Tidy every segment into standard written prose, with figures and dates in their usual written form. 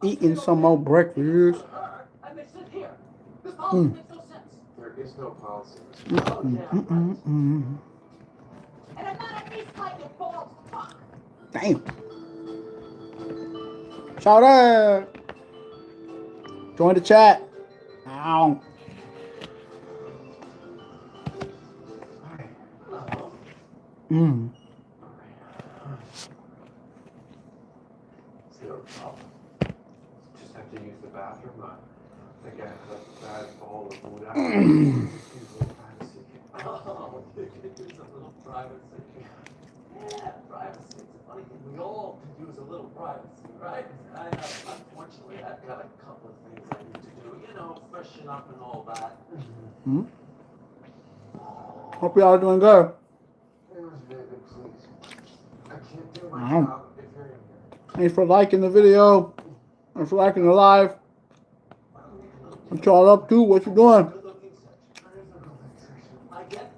Eating some more breakfast. I mixed it here. This policy makes no sense. There is no policy. Oh, yeah, right. And I'm not a niece like you, balls. Fuck. Damn. Shout out. Join the chat. Ow. Mm. Zero problem. Just have to use the bathroom. I think I have a bad bowl of food out. Oh, you could use a little privacy. Yeah, privacy. It's a funny thing. We all could use a little privacy, right? I have, unfortunately, I've got a couple of things I need to do. You know, freshen up and all that. Mm. Hope y'all are doing good. I can't do my job if you're in here. Thanks for liking the video. Thanks for liking the live. What y'all up to? What you doing?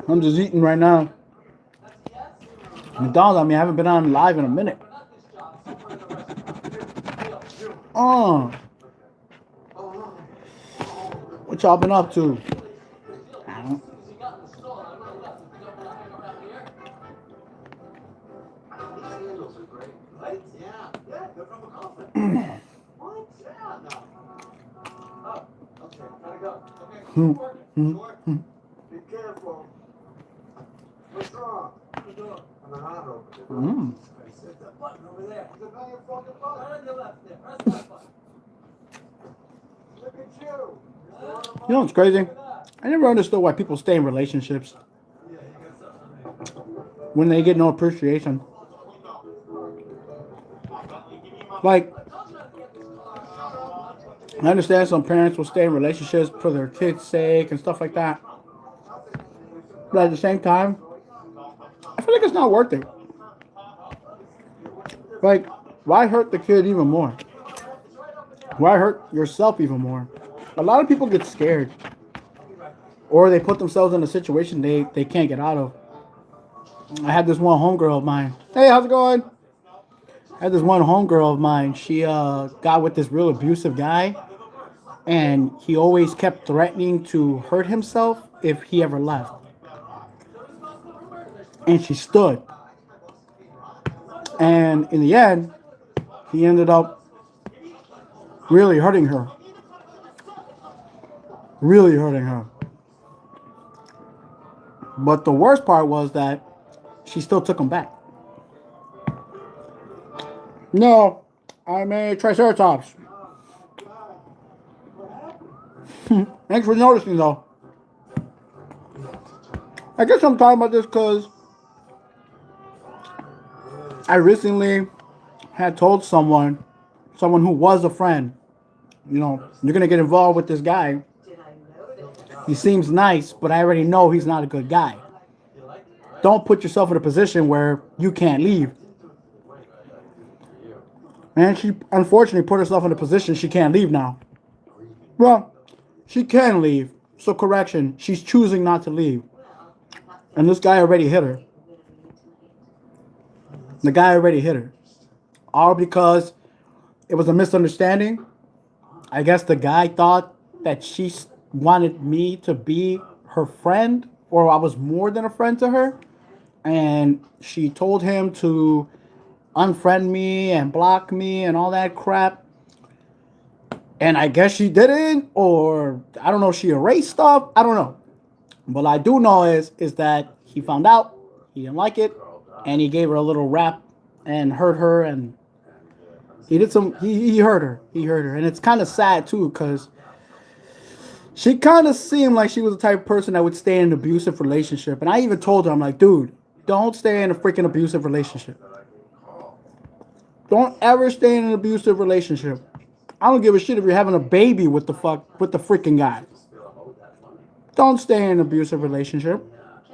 I'm just eating right now. McDonald's, I mean, I haven't been on live in a minute. What y'all been up to? I don't. Be careful. What's wrong? I'm an auto. There's a button over there. It's a million fucking bucks. Right on your left there. Press that button. Look at you. You know what's crazy? I never understood why people stay in relationships when they get no appreciation. Like, I understand some parents will stay in relationships for their kids' sake and stuff like that. But at the same time, I feel like it's not worth it. Like, why hurt the kid even more? Why hurt yourself even more? A lot of people get scared. Or they put themselves in a situation they can't get out of. I had this one homegirl of mine. Hey, how's it going? I had this one homegirl of mine. She got with this real abusive guy. And he always kept threatening to hurt himself if he ever left. And she stood. And in the end, he ended up really hurting her. Really hurting her. But the worst part was that she still took him back. No, I'm a Triceratops. Thanks for noticing, though. I guess I'm talking about this because I recently had told someone who was a friend, you know, you're going to get involved with this guy. He seems nice, but I already know he's not a good guy. Don't put yourself in a position where you can't leave. And she unfortunately put herself in a position she can't leave now. Well, she can leave. So correction, she's choosing not to leave. And this guy already hit her. The guy already hit her. All because it was a misunderstanding. I guess the guy thought that she wanted me to be her friend, or I was more than a friend to her. And she told him to unfriend me and block me and all that crap. And I guess she didn't, or I don't know, she erased stuff. I don't know. What I do know is that he found out, he didn't like it, and he gave her a little rap and hurt her, and he did some, he hurt her. He hurt her. And it's kind of sad too, because she kind of seemed like she was the type of person that would stay in an abusive relationship. And I even told her, I'm like, dude, don't stay in a freaking abusive relationship. Don't ever stay in an abusive relationship. I don't give a shit if you're having a baby with the freaking guy. Don't stay in an abusive relationship.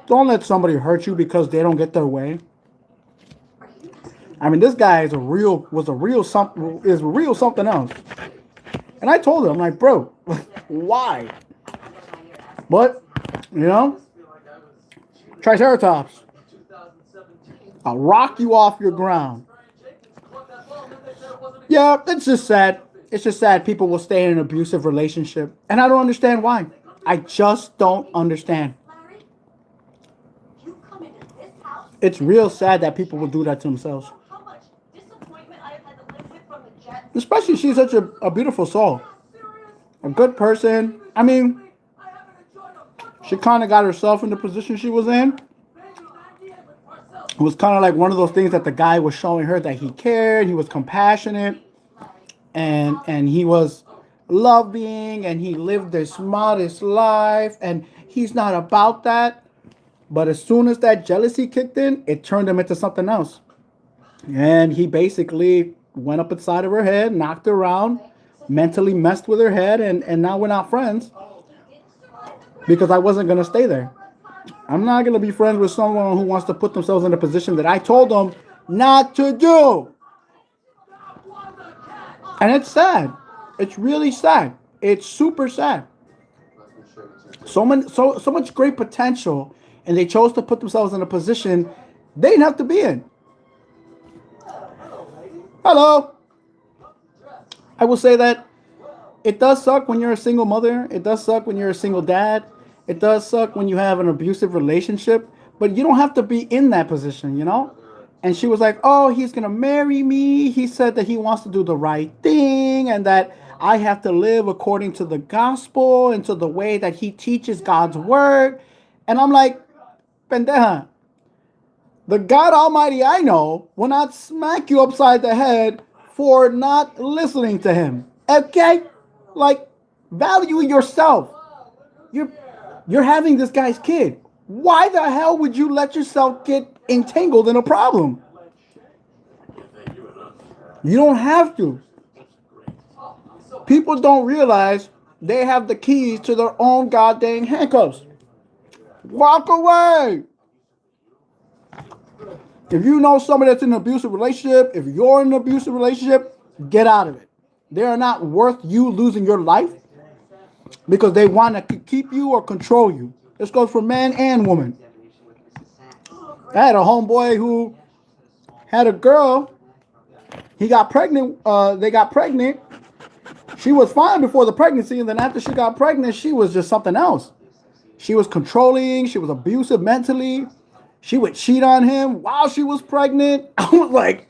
Don't let somebody hurt you because they don't get their way. I mean, this guy is real something else. And I told him, I'm like, bro, why? But, you know, Triceratops, I'll rock you off your ground. Yeah, it's just sad. it's just sad people will stay in an abusive relationship. And I don't understand why. I just don't understand. Larry, you come into this house. It's real sad that people will do that to themselves. How much disappointment I have had to live with from the Jets. Especially she's such a beautiful soul. A good person. I mean, she kind of got herself in the position she was in. It was kind of like one of those things that the guy was showing her that he cared, he was compassionate, and he was loving, and he lived this modest life, and he's not about that. But as soon as that jealousy kicked in, it turned him into something else. And he basically went up inside of her head, knocked her around, mentally messed with her head, and now we're not friends because I wasn't going to stay there. I'm not going to be friends with someone who wants to put themselves in a position that I told them not to do. And it's sad. It's really sad. It's super sad. So much great potential, and they chose to put themselves in a position they didn't have to be in. Hello. I will say that it does suck when you're a single mother. It does suck when you're a single dad. It does suck when you have an abusive relationship, but you don't have to be in that position, you know? And she was like, oh, he's going to marry me. He said that he wants to do the right thing and that I have to live according to the gospel and to the way that he teaches God's word. And I'm like, pendeja, the God Almighty I know will not smack you upside the head for not listening to him. Okay? Like, value yourself. You're having this guy's kid. Why the hell would you let yourself get entangled in a problem? You don't have to. People don't realize they have the keys to their own goddamn handcuffs. Walk away. If you know somebody that's in an abusive relationship, if you're in an abusive relationship, get out of it. They are not worth you losing your life because they want to keep you or control you. This goes for man and woman. I had a homeboy who had a girl. He got pregnant. They got pregnant. She was fine before the pregnancy, and then after she got pregnant, she was just something else. She was controlling. She was abusive mentally. She would cheat on him while she was pregnant. I was like,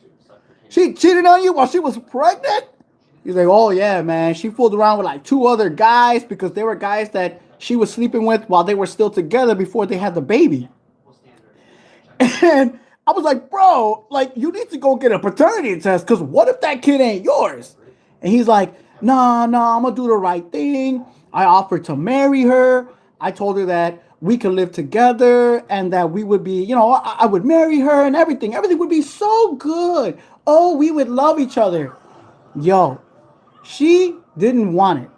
she cheated on you while she was pregnant? He's like, oh yeah, man. She fooled around with like 2 other guys because they were guys that she was sleeping with while they were still together before they had the baby. And I was like, bro, like you need to go get a paternity test because what if that kid ain't yours? And he's like, nah, I'm gonna do the right thing. I offered to marry her. I told her that we could live together and that we would be, I would marry her and everything. Everything would be so good. Oh, we would love each other. Yo, she didn't want it,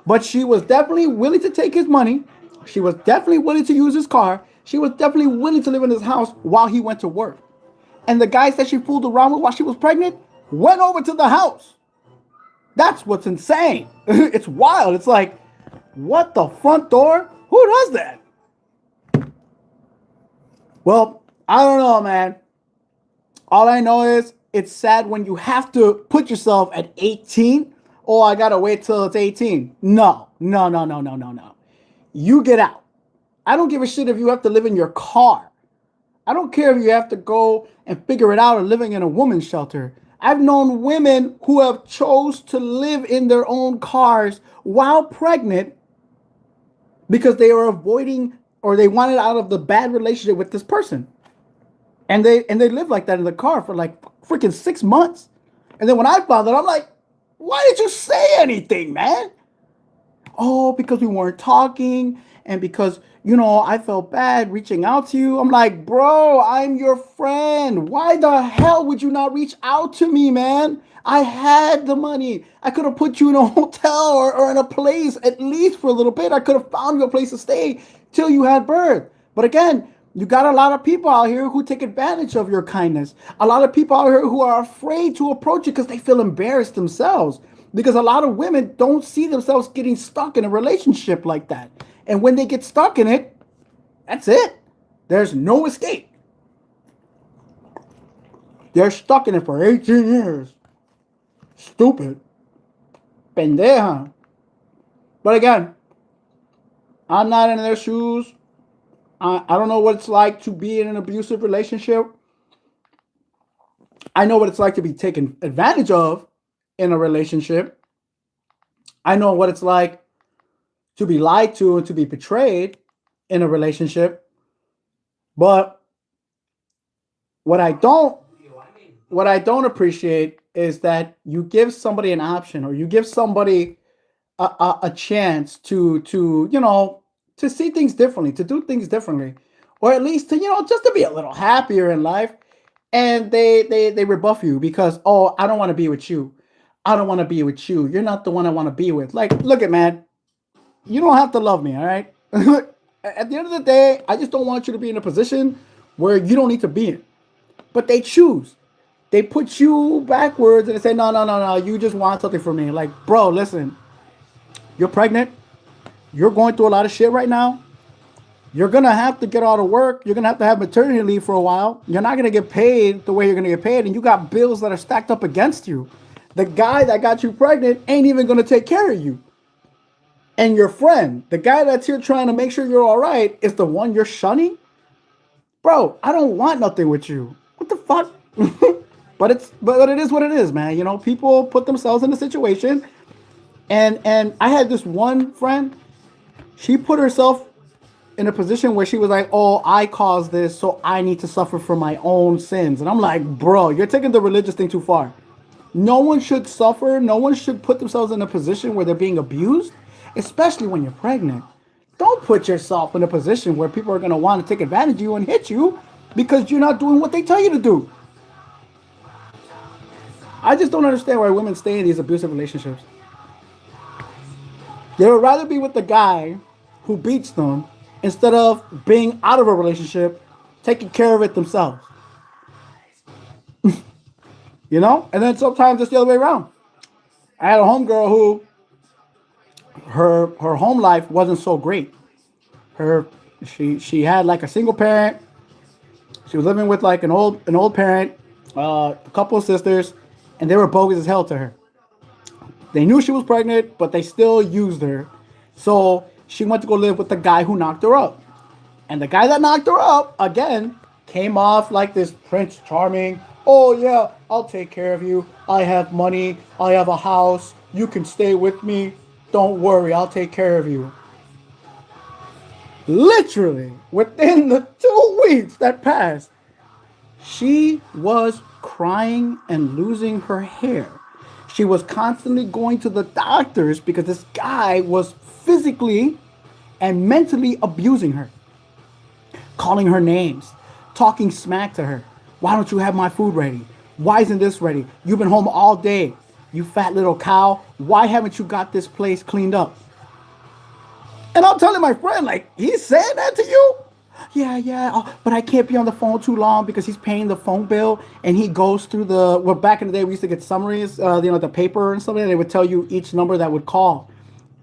but she was definitely willing to take his money. She was definitely willing to use his car. She was definitely willing to live in his house while he went to work. And the guys that she fooled around with while she was pregnant went over to the house. That's what's insane. It's wild. It's like, what the front door? Who does that? Well, I don't know, man. All I know is it's sad when you have to put yourself at 18. Oh, I got to wait till it's 18. No. You get out. I don't give a shit if you have to live in your car. I don't care if you have to go and figure it out or living in a woman's shelter. I've known women who have chose to live in their own cars while pregnant because they were avoiding or they wanted out of the bad relationship with this person. And they lived like that in the car for like freaking 6 months. And then when I found out, I'm like, why did you say anything, man? Oh, because we weren't talking and because, I felt bad reaching out to you. I'm like, bro, I'm your friend. Why the hell would you not reach out to me, man? I had the money. I could have put you in a hotel or in a place at least for a little bit. I could have found you a place to stay till you had birth. But again, you got a lot of people out here who take advantage of your kindness. A lot of people out here who are afraid to approach you because they feel embarrassed themselves. Because a lot of women don't see themselves getting stuck in a relationship like that. And when they get stuck in it, that's it. There's no escape. They're stuck in it for 18 years. Stupid. pendeja. But again, I'm not in their shoes. I don't know what it's like to be in an abusive relationship. I know what it's like to be taken advantage of in a relationship. I know what it's like to be lied to and to be betrayed in a relationship. But what I don't appreciate is that you give somebody an option, or you give somebody a chance to to see things differently, to do things differently, or at least to just to be a little happier in life, and they rebuff you because, oh, I don't want to be with you. I don't want to be with you. You're not the one I want to be with. Like, look at, man, you don't have to love me, all right? At the end of the day, I just don't want you to be in a position where you don't need to be in. But they choose. They put you backwards and they say, no, no, no, no, you just want something from me. Like, bro, listen, you're pregnant. You're going through a lot of shit right now. You're going to have to get out of work. You're going to have maternity leave for a while. You're not going to get paid the way you're going to get paid. And you got bills that are stacked up against you. The guy that got you pregnant ain't even going to take care of you. And your friend, the guy that's here trying to make sure you're all right, is the one you're shunning? Bro, I don't want nothing with you. What the fuck? but it is what it is, man. You know, people put themselves in a situation. And I had this one friend, she put herself in a position where she was like, oh, I caused this, so I need to suffer for my own sins. And I'm like, bro, you're taking the religious thing too far. No one should suffer. No one should put themselves in a position where they're being abused, especially when you're pregnant. Don't put yourself in a position where people are going to want to take advantage of you and hit you because you're not doing what they tell you to do. I just don't understand why women stay in these abusive relationships. They would rather be with the guy who beats them instead of being out of a relationship, taking care of it themselves. You know? And then sometimes it's the other way around. I had a homegirl who her home life wasn't so great. She had like a single parent. She was living with like an old parent, a couple of sisters, and they were bogus as hell to her. They knew she was pregnant, but they still used her. So she went to go live with the guy who knocked her up. And the guy that knocked her up, again, came off like this Prince Charming. Oh, yeah, I'll take care of you. I have money. I have a house. You can stay with me. Don't worry, I'll take care of you. Literally, within the 2 weeks that passed, she was crying and losing her hair. She was constantly going to the doctors because this guy was physically and mentally abusing her, calling her names, talking smack to her. Why don't you have my food ready? Why isn't this ready? You've been home all day, you fat little cow. Why haven't you got this place cleaned up? And I'm telling my friend, like, he's saying that to you? Yeah, but I can't be on the phone too long because he's paying the phone bill and he goes through back in the day we used to get summaries, the paper and something, and they would tell you each number that would call.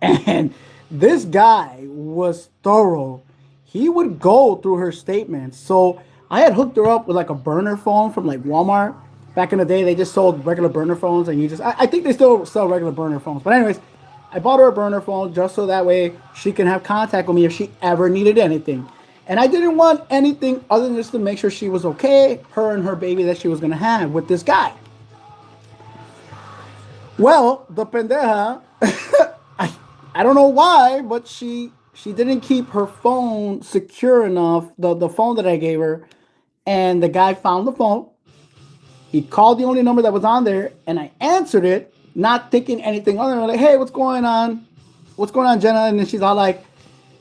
And this guy was thorough. He would go through her statements. So I had hooked her up with like a burner phone from like Walmart. Back in the day, they just sold regular burner phones, and I think they still sell regular burner phones. But anyways, I bought her a burner phone just so that way she can have contact with me if she ever needed anything. And I didn't want anything other than just to make sure she was okay, her and her baby that she was going to have with this guy. Well, the pendeja, I don't know why, but she didn't keep her phone secure enough, the phone that I gave her, and the guy found the phone. He called the only number that was on there, and I answered it, not thinking anything other than like, hey, what's going on? What's going on, Jenna? And then he's like,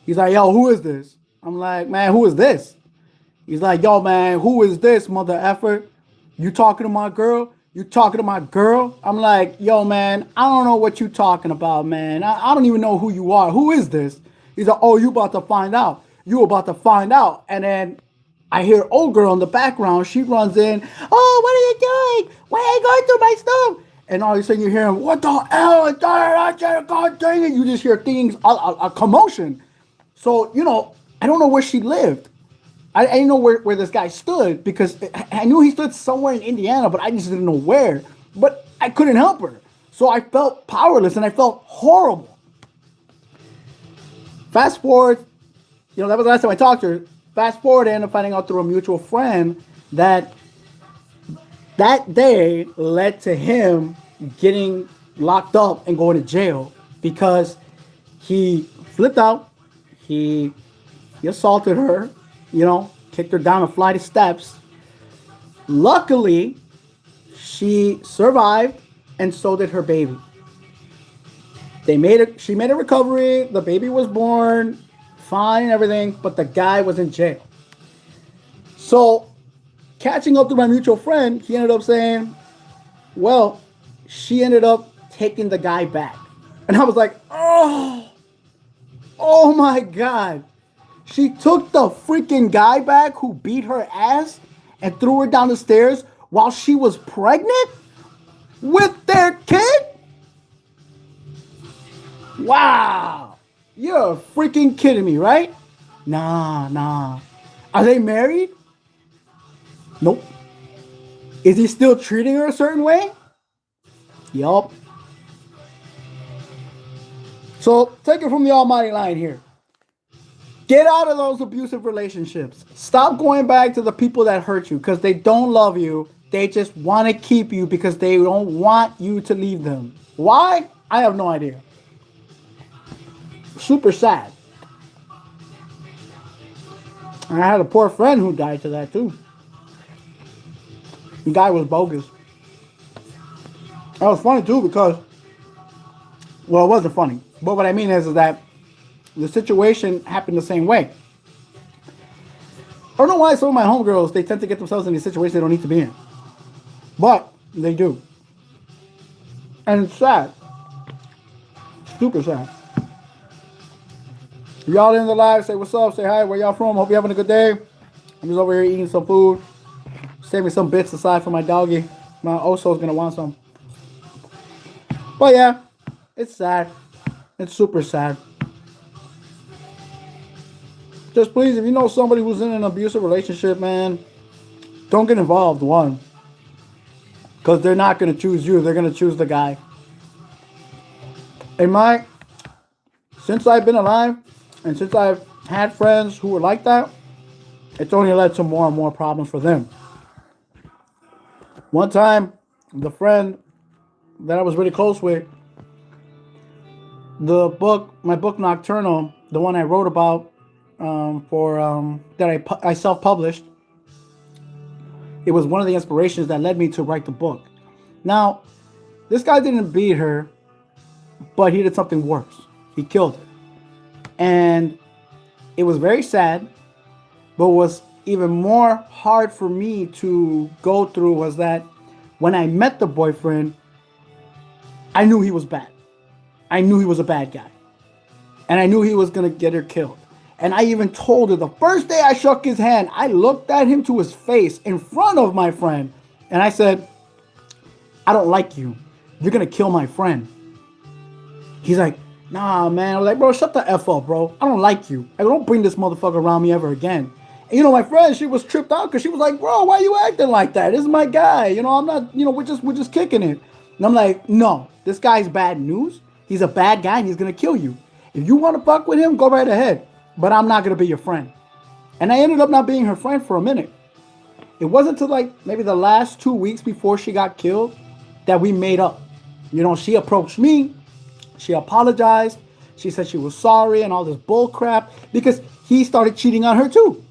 yo, who is this? I'm like, man, who is this? He's like, yo, man, who is this, mother effer? You talking to my girl? You talking to my girl? I'm like, yo, man, I don't know what you talking about, man. I don't even know who you are. Who is this? He's like, oh, you about to find out. You about to find out. And then I hear old girl in the background. She runs in. Oh, what are you doing? Why are you going through my stuff? And all of a sudden you hear him, what the hell? God dang it. You just hear things, a commotion. So, I don't know where she lived. I didn't know where this guy stood because I knew he stood somewhere in Indiana, but I just didn't know where. But I couldn't help her. So I felt powerless and I felt horrible. Fast forward, that was the last time I talked to her. Fast forward, I ended up finding out through a mutual friend that day led to him getting locked up and going to jail because he flipped out. He assaulted her, kicked her down a flight of steps. Luckily, she survived, and so did her baby. She made a recovery. The baby was born, fine and everything, but the guy was in jail. So, catching up to my mutual friend, he ended up saying, well, she ended up taking the guy back. And I was like, oh my God. She took the freaking guy back who beat her ass and threw her down the stairs while she was pregnant with their kid? Wow. You're freaking kidding me, right? Nah. Are they married? Nope. Is he still treating her a certain way? Yup. So take it from the almighty line here. Get out of those abusive relationships. Stop going back to the people that hurt you because they don't love you. They just want to keep you because they don't want you to leave them. Why? I have no idea. Super sad. And I had a poor friend who died to that too. The guy was bogus. That was funny too because, well, it wasn't funny. But what I mean is that the situation happened the same way. I don't know why some of my homegirls, they tend to get themselves in these situations they don't need to be in. But they do. And it's sad. Super sad. Y'all in the live, say what's up, say hi, where y'all from? Hope you're having a good day. I'm just over here eating some food. Saving some bits aside for my doggy. My Oso's gonna want some. But yeah, it's sad. It's super sad. Just please, if you know somebody who's in an abusive relationship, man, don't get involved, one. Because they're not going to choose you. They're going to choose the guy. Since I've been alive, and since I've had friends who were like that, it's only led to more and more problems for them. One time, the friend that I was really close with, my book Nocturnal, the one I wrote about, that I self-published, it was one of the inspirations that led me to write the book. Now, this guy didn't beat her, but he did something worse. He killed her. And it was very sad, but was even more hard for me to go through was that when I met the boyfriend, I knew he was bad. I knew he was a bad guy. And I knew he was going to get her killed. And I even told her the first day I shook his hand, I looked at him to his face in front of my friend. And I said, I don't like you. You're going to kill my friend. He's like, nah, man. I was like, bro, shut the F up, bro. I don't like you. I don't bring this motherfucker around me ever again. And, my friend, she was tripped out because she was like, bro, why are you acting like that? This is my guy. I'm not, we're just kicking it. And I'm like, no, this guy's bad news. He's a bad guy and he's going to kill you. If you want to fuck with him, go right ahead. But I'm not going to be your friend. And I ended up not being her friend for a minute. It wasn't until maybe the last 2 weeks before she got killed that we made up. She approached me. She apologized. She said she was sorry and all this bull crap because he started cheating on her too.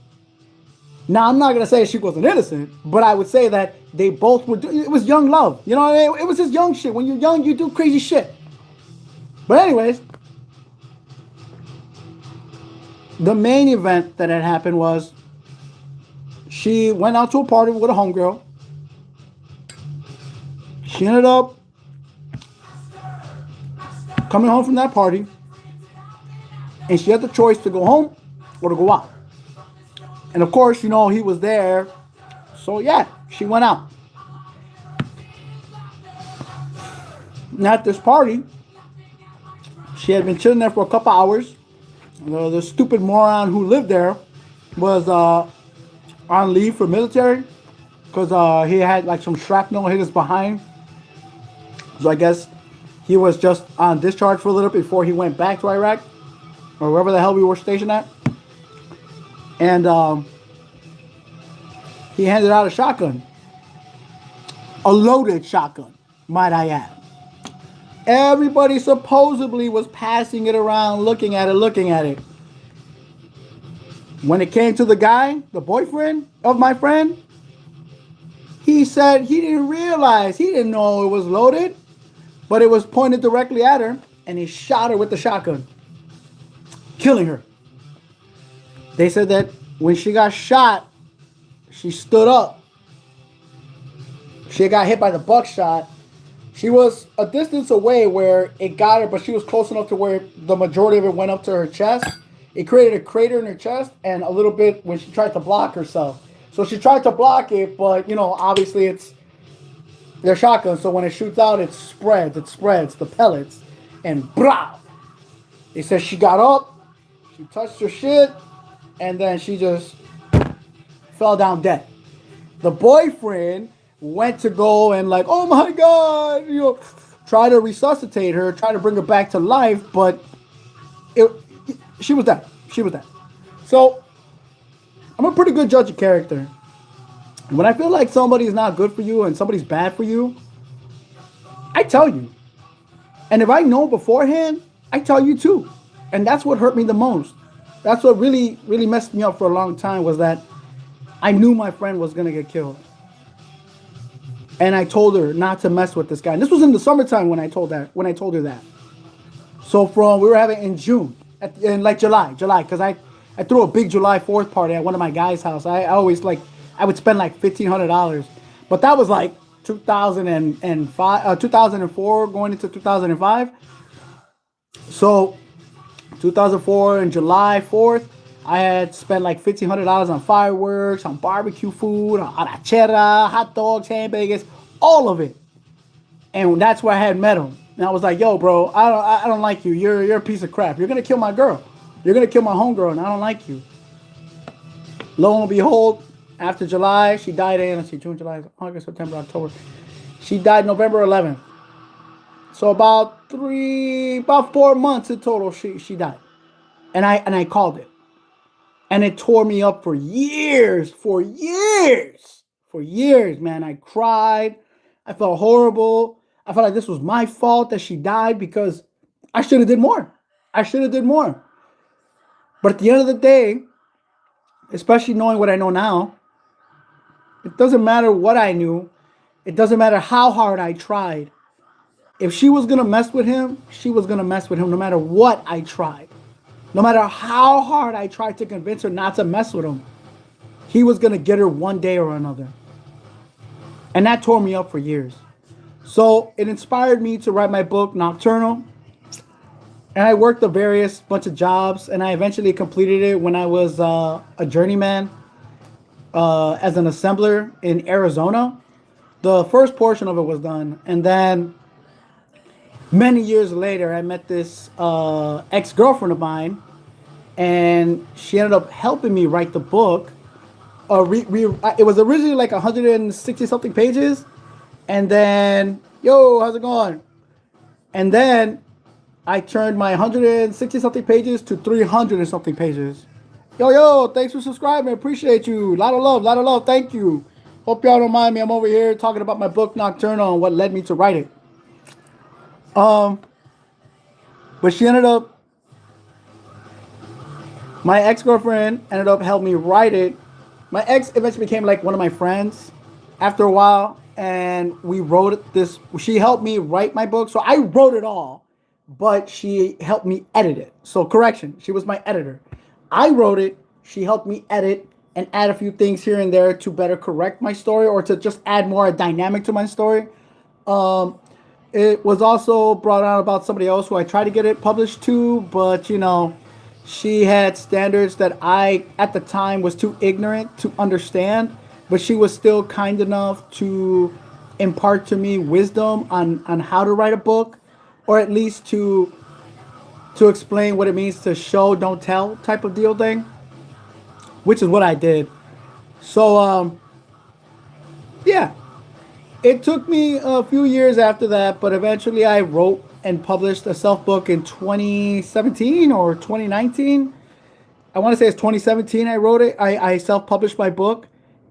Now, I'm not going to say she wasn't innocent, but I would say that they both were it was young love. It was just young shit. When you're young, you do crazy shit. But anyways, the main event that had happened was she went out to a party with a homegirl. She ended up coming home from that party, and she had the choice to go home or to go out. And of course, he was there. So yeah, she went out. And at this party, she had been chilling there for a couple hours. The stupid moron who lived there was on leave for military because he had some shrapnel hit his behind. So I guess He was just on discharge for a little before he went back to Iraq or wherever the hell we were stationed at. And he handed out a shotgun, a loaded shotgun, might I add. Everybody supposedly was passing it around, looking at it. When it came to the guy, the boyfriend of my friend, he said he didn't realize, he didn't know it was loaded, but it was pointed directly at her, and he shot her with the shotgun, killing her. They said that when she got shot, she stood up. She got hit by the buckshot. She was a distance away where it got her, but she was close enough to where the majority of it went up to her chest. It created a crater in her chest and a little bit when she tried to block herself. So she tried to block it, but, you know, obviously it's their shotgun. So when it shoots out, it spreads the pellets, and brah! They said she got up, she touched her shit, and then she just fell down dead. The boyfriend went to go and like, oh my God, you know, try to resuscitate her, try to bring her back to life, but she was dead. She was dead. So I'm a pretty good judge of character. When I feel like somebody's not good for you and somebody's bad for you, I tell you. And if I know beforehand, I tell you too. And that's what hurt me the most. That's what really, really messed me up for a long time, was that I knew my friend was going to get killed. And I told her not to mess with this guy. And this was in the summertime when I told her that. So we were having in June, in like July, because I threw a big July 4th party at one of my guys' house. I would spend like $1,500, but that was like 2004 going into 2005. So 2004 and July 4th, I had spent like $1,500 on fireworks, on barbecue food, on arrachera, hot dogs, hamburgers, all of it. And that's where I had met him. And I was like, yo, bro, I don't like you. You're a piece of crap. You're going to kill my girl. You're going to kill my homegirl, and I don't like you. Lo and behold, after July, she died in, June, July, August, September, October. She died November 11th. So about 4 months in total, she died. And I called it. And it tore me up for years, man. I cried. I felt horrible. I felt like this was my fault that she died because I should have did more. But at the end of the day, especially knowing what I know now, it doesn't matter what I knew. It doesn't matter how hard I tried. If she was going to mess with him, she was going to mess with him no matter what I tried. No matter how hard I tried to convince her not to mess with him, he was going to get her one day or another. And that tore me up for years. So it inspired me to write my book, Nocturnal. And I worked a various bunch of jobs, and I eventually completed it when I was a journeyman as an assembler in Arizona. The first portion of it was done. And then many years later, I met this ex-girlfriend of mine, and she ended up helping me write the book. It was originally like 160 something pages, and then, yo, how's it going? And then I turned my 160 something pages to 300 and something pages. Yo, thanks for subscribing. Appreciate you. Lot of love. Thank you. Hope y'all don't mind me. I'm over here talking about my book Nocturnal and what led me to write it. But she ended up, my ex-girlfriend ended up helping me write it. My ex eventually became like one of my friends after a while, and we wrote this. She helped me write my book. So I wrote it all, but she helped me edit it. So correction, she was my editor. I wrote it. She helped me edit and add a few things here and there to better correct my story or to just add more dynamic to my story. It was also brought out about somebody else who I tried to get it published to, but, you know, she had standards that I, at the time, was too ignorant to understand, but she was still kind enough to impart to me wisdom on how to write a book, or at least to explain what it means to show, don't tell type of deal thing, which is what I did. So, yeah. It took me a few years after that, but eventually I wrote and published a self book in 2017 or 2019. I want to say it's 2017 I wrote it. I self published my book,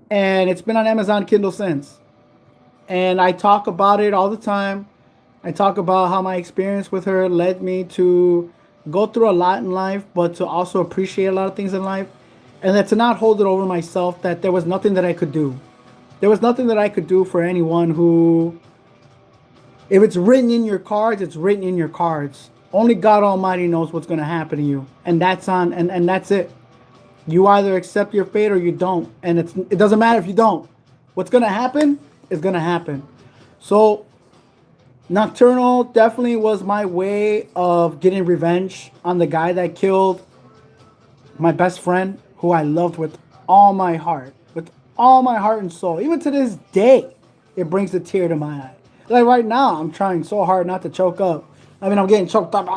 and it's been on Amazon Kindle since. And I talk about it all the time. I talk about how my experience with her led me to go through a lot in life, but to also appreciate a lot of things in life. And that to not hold it over myself, that there was nothing that I could do. There was nothing that I could do for anyone who, if it's written in your cards, it's written in your cards. Only God Almighty knows what's going to happen to you. And that's and that's it. You either accept your fate or you don't. And it doesn't matter if you don't. What's going to happen is going to happen. So Nocturnal definitely was my way of getting revenge on the guy that killed my best friend, who I loved with all my heart. With all my heart and soul. Even to this day, it brings a tear to my eye. Like right now, I'm trying so hard not to choke up. I mean, I'm getting choked up.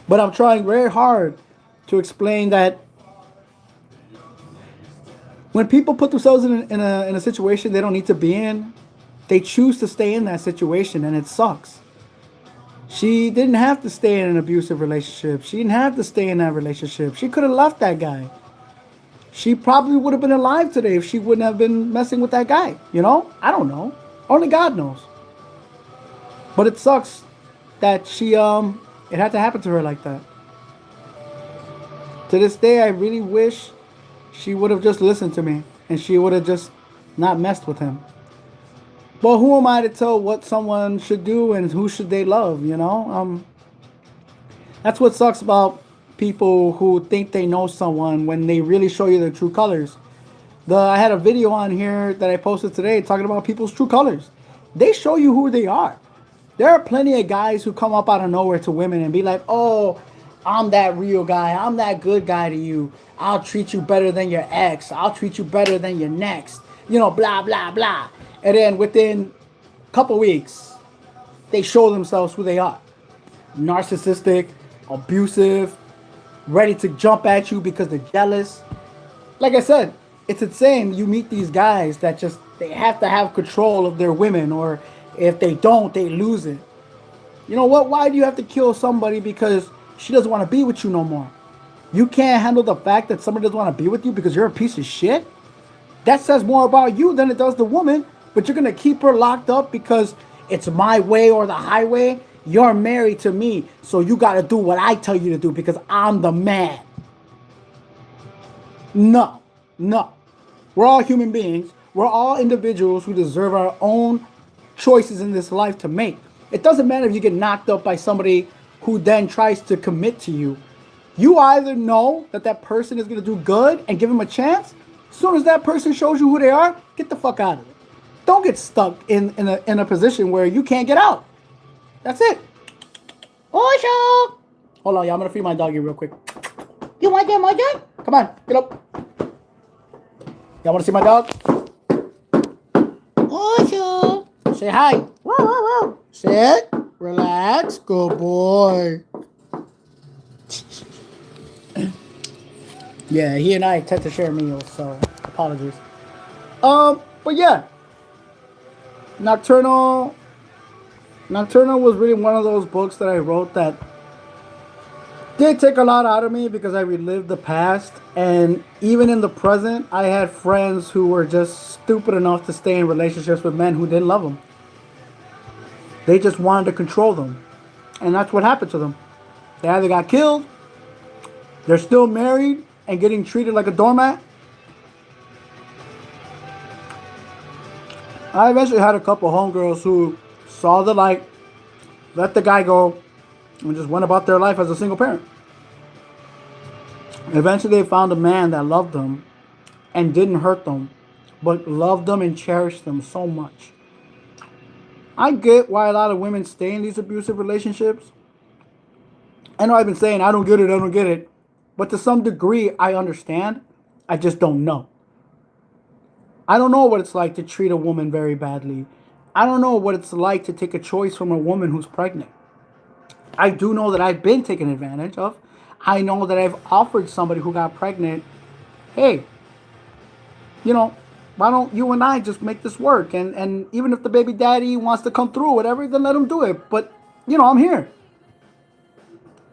But I'm trying very hard to explain that when people put themselves in a situation they don't need to be in, they choose to stay in that situation, and it sucks. She didn't have to stay in an abusive relationship. She didn't have to stay in that relationship. She could have left that guy. She probably would have been alive today if she wouldn't have been messing with that guy. You know? I don't know. Only God knows. But it sucks that it had to happen to her like that. To this day, I really wish she would have just listened to me and she would have just not messed with him. But who am I to tell what someone should do and who should they love, you know? That's what sucks about people who think they know someone when they really show you their true colors. I had a video on here that I posted today talking about people's true colors. They show you who they are. There are plenty of guys who come up out of nowhere to women and be like, oh, I'm that real guy. I'm that good guy to you. I'll treat you better than your ex. I'll treat you better than your next. You know, blah, blah, blah. And then within a couple weeks, they show themselves who they are. Narcissistic, abusive, ready to jump at you because they're jealous. Like I said, it's insane. You meet these guys that just, they have to have control of their women, or if they don't, they lose it. You know what? Why do you have to kill somebody because she doesn't want to be with you no more? You can't handle the fact that somebody doesn't want to be with you because you're a piece of shit? That says more about you than it does the woman. But you're going to keep her locked up because it's my way or the highway. You're married to me, so you got to do what I tell you to do because I'm the man. No. We're all human beings. We're all individuals who deserve our own choices in this life to make. It doesn't matter if you get knocked up by somebody who then tries to commit to you. You either know that that person is going to do good and give them a chance. As soon as that person shows you who they are, get the fuck out of it. Don't get stuck in a position where you can't get out. That's it. Osho! Hold on, y'all. I'm going to feed my doggy real quick. You want that, my dog? Come on, get up. Y'all want to see my dog? Osho! Say hi. Whoa, whoa, whoa. Sit. Relax. Good boy. Yeah, he and I tend to share meals, so apologies. But yeah. Nocturnal was really one of those books that I wrote that did take a lot out of me because I relived the past, and even in the present, I had friends who were just stupid enough to stay in relationships with men who didn't love them. They just wanted to control them, and that's what happened to them. They either got killed, they're still married and getting treated like a doormat. I eventually had a couple homegirls who saw the light, let the guy go, and just went about their life as a single parent. Eventually they found a man that loved them and didn't hurt them, but loved them and cherished them so much. I get why a lot of women stay in these abusive relationships. I know I've been saying, I don't get it. But to some degree, I understand. I just don't know. I don't know what it's like to treat a woman very badly. I don't know what it's like to take a choice from a woman who's pregnant. I do know that I've been taken advantage of. I know that I've offered somebody who got pregnant, hey, you know, Why don't you and I just make this work? And even if the baby daddy wants to come through, whatever, then let him do it. But I'm here.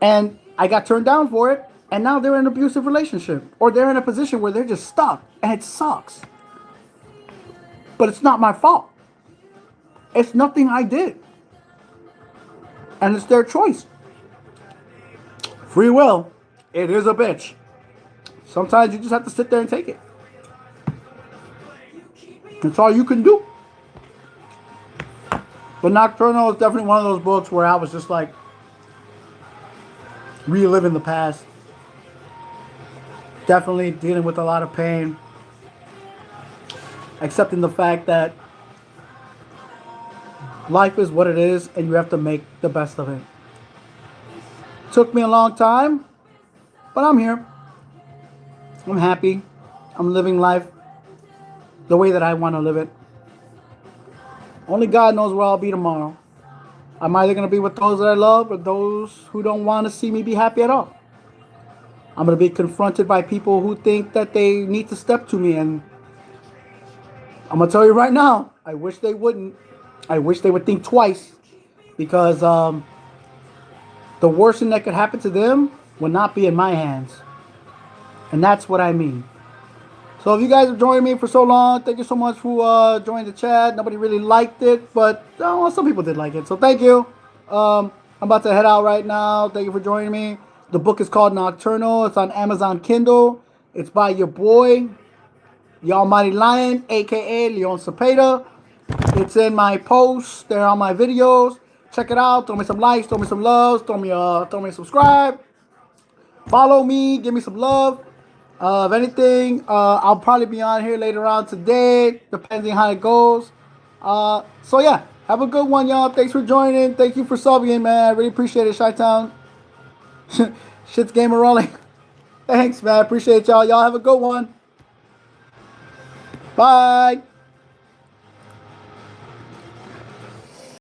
And I got turned down for it, and now they're in an abusive relationship, or they're in a position where they're just stuck, and it sucks. But it's not my fault. It's nothing I did. And it's their choice. Free will. It is a bitch. Sometimes you just have to sit there and take it. That's all you can do. But Nocturnal is definitely one of those books where I was just like reliving the past. Definitely dealing with a lot of pain. Accepting the fact that life is what it is and you have to make the best of it. Took me a long time, but I'm here. I'm happy. I'm living life the way that I want to live it. Only God knows where I'll be tomorrow. I'm either going to be with those that I love or those who don't want to see me be happy at all. I'm going to be confronted by people who think that they need to step to me, and I'm going to tell you right now, I wish they wouldn't. I wish they would think twice, because the worst thing that could happen to them would not be in my hands. And that's what I mean. So if you guys have joined me for so long, thank you so much for joining the chat. Nobody really liked it, but some people did like it. So thank you. I'm about to head out right now. Thank you for joining me. The book is called Nocturnal. It's on Amazon Kindle. It's by your boy, the Almighty Lion, a.k.a. Leon Cepeda. It's in my posts. They're on my videos. Check it out. Throw me some likes. Throw me some loves. Throw me a subscribe. Follow me. Give me some love. If anything, I'll probably be on here later on today, depending how it goes. So yeah, have a good one, y'all. Thanks for joining. Thank you for subbing, man. I really appreciate it, Chi-Town. Shit's gamer rolling. Thanks, man. Appreciate y'all. Y'all have a good one. Bye.